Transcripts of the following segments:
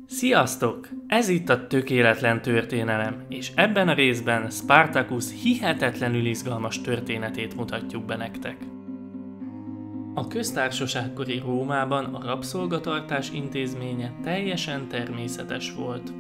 Sziasztok! Ez itt a Tökéletlen Történelem, és ebben a részben Spartacus hihetetlenül izgalmas történetét mutatjuk be nektek. A köztársaságkori Rómában a rabszolgatartás intézménye teljesen természetes volt.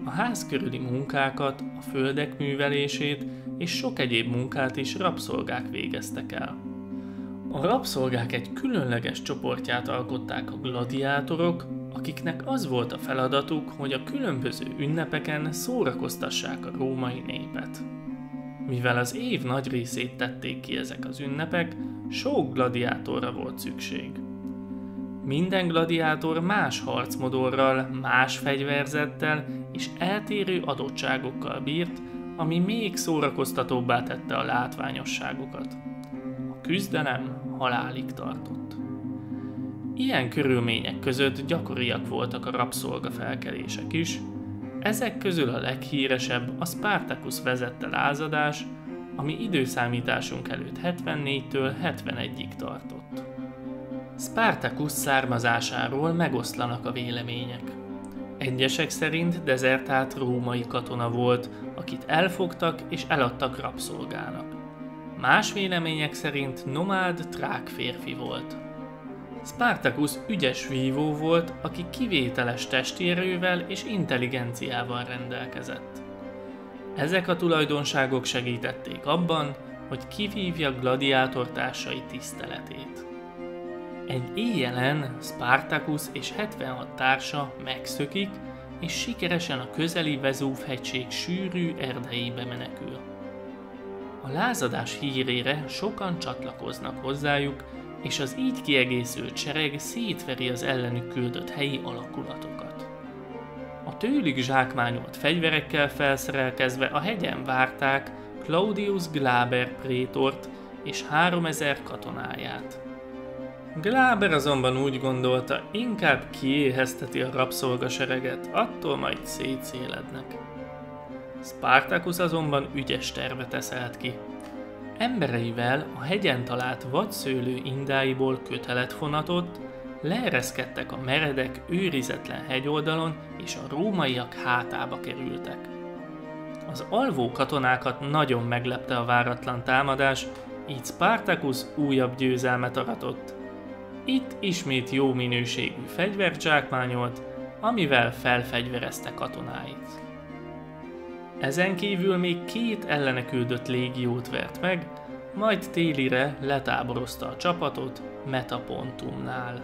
A ház körüli munkákat, a földek művelését és sok egyéb munkát is rabszolgák végeztek el. A rabszolgák egy különleges csoportját alkották a gladiátorok, akiknek az volt a feladatuk, hogy a különböző ünnepeken szórakoztassák a római népet. Mivel az év nagy részét tették ki ezek az ünnepek, sok gladiátorra volt szükség. Minden gladiátor más harcmodorral, más fegyverzettel és eltérő adottságokkal bírt, ami még szórakoztatóbbá tette a látványosságukat. A küzdelem halálig tartott. Ilyen körülmények között gyakoriak voltak a rabszolgafelkelések is, ezek közül a leghíresebb a Spartacus vezette lázadás, ami időszámításunk előtt 74-től 71-ig tartott. Spartacus származásáról megoszlanak a vélemények. Egyesek szerint dezertált római katona volt, akit elfogtak és eladtak rabszolgának. Más vélemények szerint nomád trák férfi volt. Spartacus ügyes vívó volt, aki kivételes testierővel és intelligenciával rendelkezett. Ezek a tulajdonságok segítették abban, hogy kivívja gladiátor társai tiszteletét. Egy éjjelen Spartacus és 76 társa megszökik, és sikeresen a közeli Vezúv-hegység sűrű erdeibe menekül. A lázadás hírére sokan csatlakoznak hozzájuk, és az így kiegészült sereg szétveri az ellenük küldött helyi alakulatokat. A tőlük zsákmányolt fegyverekkel felszerelkezve a hegyen várták Claudius Glaber prétort és 3000 katonáját. Glaber azonban úgy gondolta, inkább kiéhezteti a rabszolgasereget, attól majd szétszélednek. Spartacus azonban ügyes tervet eszelt ki. Embereivel a hegyen talált vadszőlő indáiból kötelet fonatott, leereszkedtek a meredek, őrizetlen hegyoldalon, és a rómaiak hátába kerültek. Az alvó katonákat nagyon meglepte a váratlan támadás, így Spartacus újabb győzelmet aratott. Itt ismét jó minőségű fegyvert zsákmányolt, amivel felfegyverezte katonáit. Ezen kívül még 2 ellene küldött légiót vert meg, majd télire letáborozta a csapatot Metapontumnál.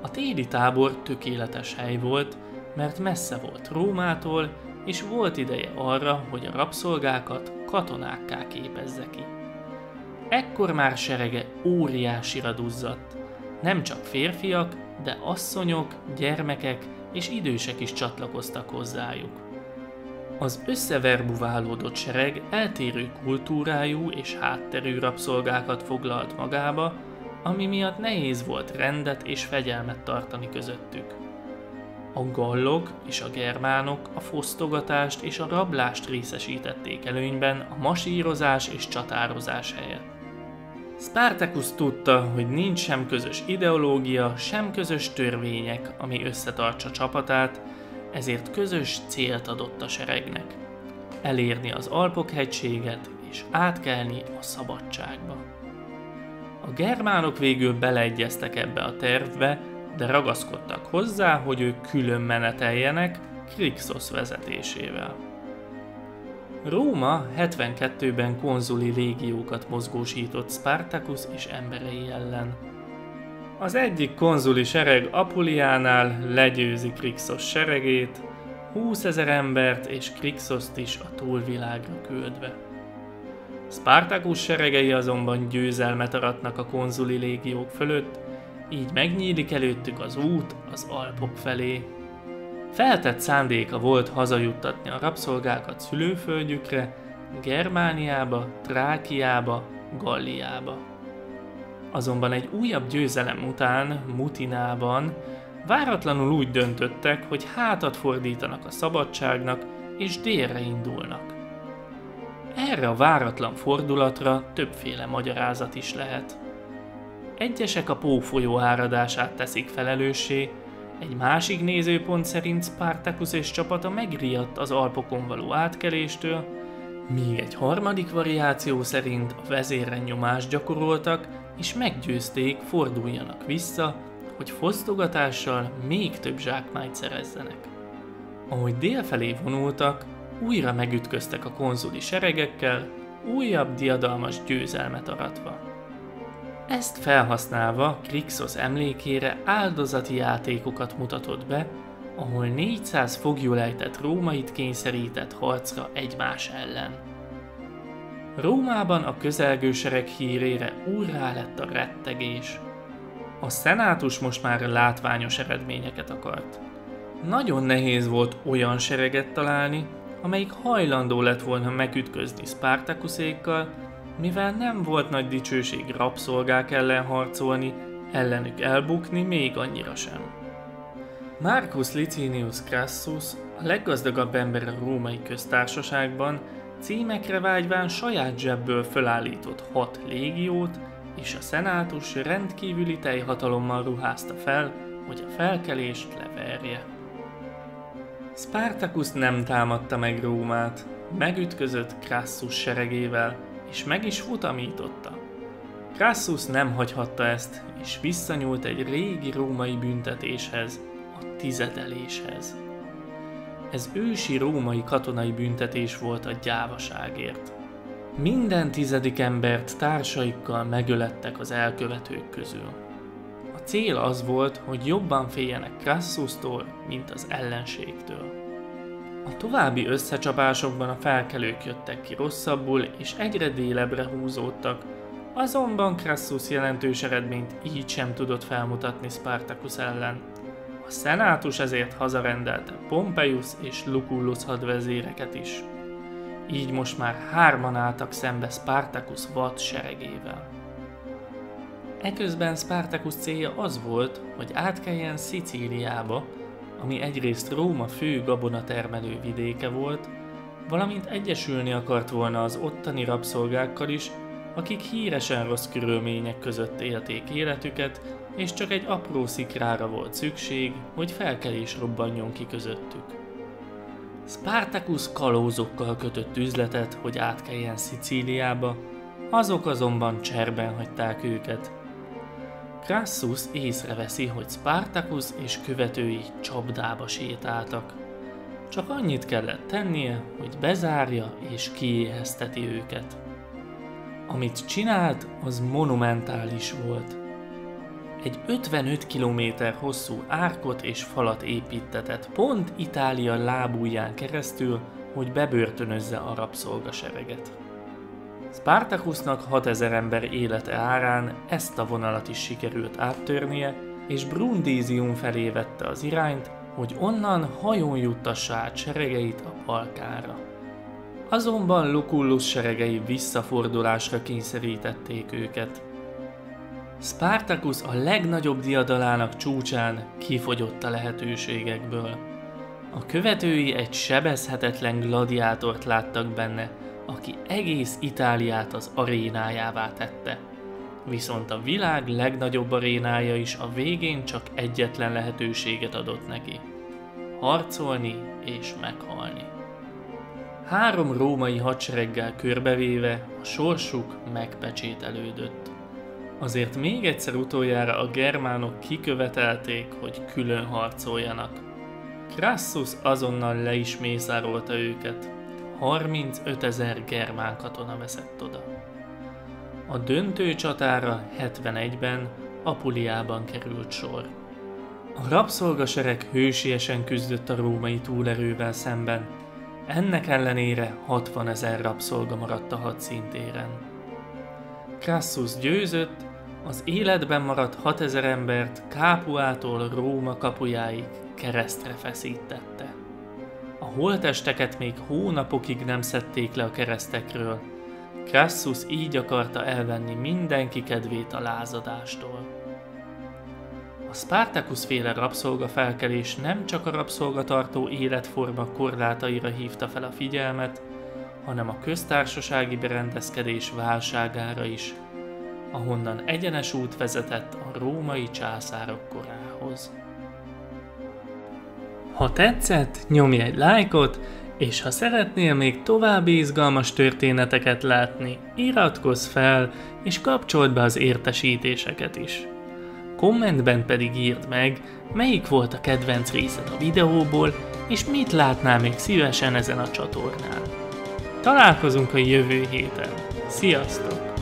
A téli tábor tökéletes hely volt, mert messze volt Rómától, és volt ideje arra, hogy a rabszolgákat katonákká képezze ki. Ekkor már serege óriásira duzzadt. Nem csak férfiak, de asszonyok, gyermekek és idősek is csatlakoztak hozzájuk. Az összeverbuválódott sereg eltérő kultúrájú és hátterű rabszolgákat foglalt magába, ami miatt nehéz volt rendet és fegyelmet tartani közöttük. A gallok és a germánok a fosztogatást és a rablást részesítették előnyben a masírozás és csatározás helyett. Spartacus tudta, hogy nincs sem közös ideológia, sem közös törvények, ami összetartsa csapatát, ezért közös célt adott a seregnek: elérni az Alpok-hegységet és átkelni a szabadságba. A germánok végül beleegyeztek ebbe a tervbe, de ragaszkodtak hozzá, hogy ők külön meneteljenek Krixos vezetésével. Róma 72-ben konzuli légiókat mozgósított Spartacus és emberei ellen. Az egyik konzuli sereg Apuliánál legyőzi Krixos seregét, 20 000 embert és Krixoszt is a túlvilágra küldve. Spartacus seregei azonban győzelmet aratnak a konzuli légiók fölött, így megnyílik előttük az út az Alpok felé. Feltett szándéka volt hazajuttatni a rabszolgákat szülőföldjükre, Germániába, Trákiába, Galliába. Azonban egy újabb győzelem után, Mutinában váratlanul úgy döntöttek, hogy hátat fordítanak a szabadságnak és délre indulnak. Erre a váratlan fordulatra többféle magyarázat is lehet. Egyesek a Pó folyó áradását teszik felelőssé, Egy másik nézőpont szerint Spartacus és csapata megriadt az Alpokon való átkeléstől, míg egy harmadik variáció szerint a vezéren nyomást gyakoroltak, és meggyőzték, forduljanak vissza, hogy fosztogatással még több zsákmányt szerezzenek. Ahogy délfelé vonultak, újra megütköztek a konzuli seregekkel, újabb diadalmas győzelmet aratva. Ezt felhasználva Krixos emlékére áldozati játékokat mutatott be, ahol 400 foglyul ejtett rómait kényszerített harcra egymás ellen. Rómában a közelgő sereg hírére úrrá lett a rettegés. A szenátus most már látványos eredményeket akart. Nagyon nehéz volt olyan sereget találni, amelyik hajlandó lett volna megütközni Spartacusékkal, mivel nem volt nagy dicsőség rabszolgák ellen harcolni, ellenük elbukni még annyira sem. Marcus Licinius Crassus, a leggazdagabb ember a római köztársaságban, címekre vágyván saját zsebből fölállított 6 légiót, és a szenátus rendkívüli teljhatalommal ruházta fel, hogy a felkelést leverje. Spartacus nem támadta meg Rómát, megütközött Crassus seregével, és meg is futamította. Crassus nem hagyhatta ezt, és visszanyúlt egy régi római büntetéshez, a tizedeléshez. Ez ősi római katonai büntetés volt a gyávaságért. Minden 10. embert társaikkal megölettek az elkövetők közül. A cél az volt, hogy jobban féljenek Crassustól, mint az ellenségtől. A további összecsapásokban a felkelők jöttek ki rosszabbul, és egyre délebbre húzódtak, azonban Crassus jelentős eredményt így sem tudott felmutatni Spartacus ellen. A szenátus ezért hazarendelte Pompeius és Lucullus hadvezéreket is. Így most már 3-an álltak szembe Spartacus vad seregével. Eközben Spartacus célja az volt, hogy átkeljen Szicíliába, ami egyrészt Róma fő gabonatermelő vidéke volt, valamint egyesülni akart volna az ottani rabszolgákkal is, akik híresen rossz körülmények között élték életüket, és csak egy apró szikrára volt szükség, hogy felkelés robbanjon ki közöttük. Spartacus kalózokkal kötött üzletet, hogy átkeljen Szicíliába, azok azonban cserben hagyták őket. Crassus észreveszi, hogy Spartacus és követői csapdába sétáltak. Csak annyit kellett tennie, hogy bezárja és kiéhezteti őket. Amit csinált, az monumentális volt. Egy 55 km hosszú árkot és falat építtetett pont Itália lábujján keresztül, hogy bebörtönözze a rabszolgasereget. Spartacusnak 6000 ember élete árán ezt a vonalat is sikerült áttörnie, és Brundisium felé vette az irányt, hogy onnan hajón juttassa át seregeit a Balkánra. Azonban Lucullus seregei visszafordulásra kényszerítették őket. Spartacus a legnagyobb diadalának csúcsán kifogyott a lehetőségekből. A követői egy sebezhetetlen gladiátort láttak benne, aki egész Itáliát az arénájává tette. Viszont a világ legnagyobb arénája is a végén csak egyetlen lehetőséget adott neki: harcolni és meghalni. 3 római hadsereggel körbevéve a sorsuk megpecsételődött. Azért még egyszer utoljára a germánok kikövetelték, hogy külön harcoljanak. Crassus azonnal le is mészárolta őket. 35 000 germán katona veszett oda. A döntő csatára 71-ben Apuliában került sor. A rabszolgasereg hősiesen küzdött a római túlerővel szemben, ennek ellenére 60 000 rabszolga maradt a hadszíntéren. Crassus győzött, az életben maradt 6000 embert Capuától Róma kapujáig keresztre feszítette. A holttesteket még hónapokig nem szedték le a keresztekről. Crassus így akarta elvenni mindenki kedvét a lázadástól. A Spartacus féle rabszolgafelkelés nem csak a rabszolgatartó életforma korlátaira hívta fel a figyelmet, hanem a köztársasági berendezkedés válságára is, ahonnan egyenes út vezetett a római császárok korához. Ha tetszett, nyomj egy lájkot, és ha szeretnél még további izgalmas történeteket látni, iratkozz fel, és kapcsold be az értesítéseket is. Kommentben pedig írd meg, melyik volt a kedvenc részed a videóból, és mit látnál még szívesen ezen a csatornán. Találkozunk a jövő héten. Sziasztok!